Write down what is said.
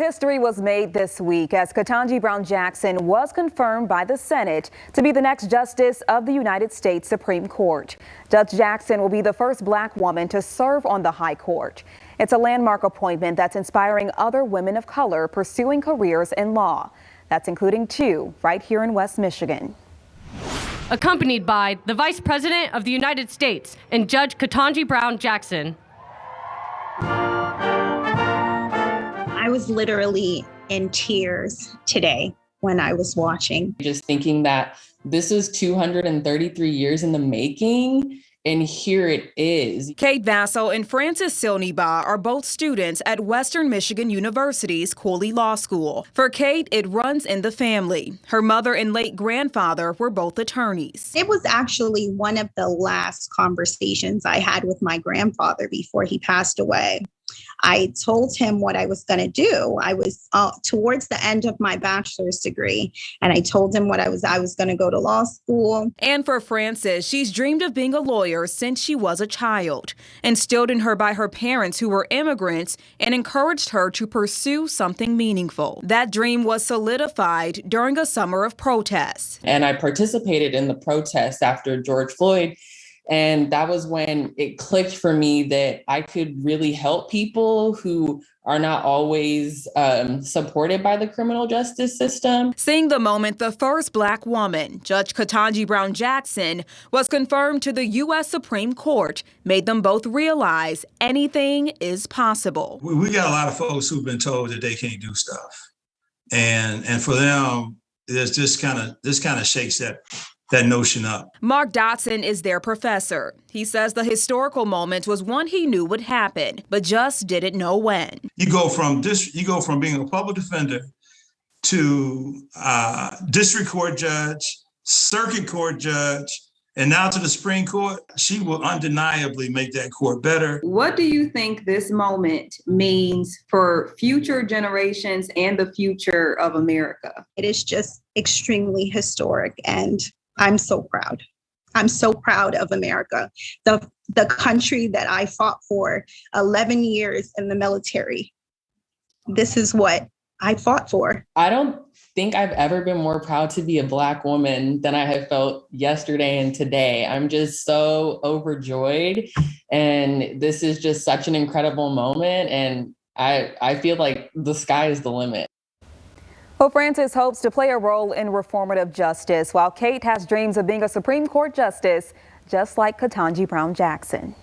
History was made this week as Ketanji Brown Jackson was confirmed by the Senate to be the next justice of the United States Supreme Court. Judge Jackson will be the first black woman to serve on the high court. It's a landmark appointment that's inspiring other women of color pursuing careers in law. That's including two right here in West Michigan. Accompanied by the Vice President of the United States and Judge Ketanji Brown Jackson. I was literally in tears today when I was watching. Just thinking that this is 233 years in the making, and here it is. Kate Vassell and Frances Silneyba are both students at Western Michigan University's Cooley Law School. For Kate, it runs in the family. Her mother and late grandfather were both attorneys. It was actually one of the last conversations I had with my grandfather before he passed away. I told him what I was going to do. I was towards the end of my bachelor's degree, and I told him what I was going to go to law school. And for Frances, she's dreamed of being a lawyer since she was a child, instilled in her by her parents who were immigrants and encouraged her to pursue something meaningful. That dream was solidified during a summer of protests. And I participated in the protests after George Floyd. And that was when it clicked for me that I could really help people who are not always supported by the criminal justice system. Seeing the moment the first black woman, Judge Ketanji Brown Jackson, was confirmed to the U.S. Supreme Court made them both realize anything is possible. We got a lot of folks who've been told that they can't do stuff. And for them, this kind of shakes that notion up. Mark Dotson is their professor. He says the historical moment was one he knew would happen, but just didn't know when. You go from being a public defender to district court judge, circuit court judge, and now to the Supreme Court. She will undeniably make that court better. What do you think this moment means for future generations and the future of America? It is just extremely historic, and I'm so proud. I'm so proud of America, the country that I fought for 11 years in the military. This is what I fought for. I don't think I've ever been more proud to be a Black woman than I have felt yesterday and today. I'm just so overjoyed. And this is just such an incredible moment. And I feel like the sky is the limit. Well, Frances hopes to play a role in reformative justice, while Kate has dreams of being a Supreme Court justice, just like Ketanji Brown Jackson.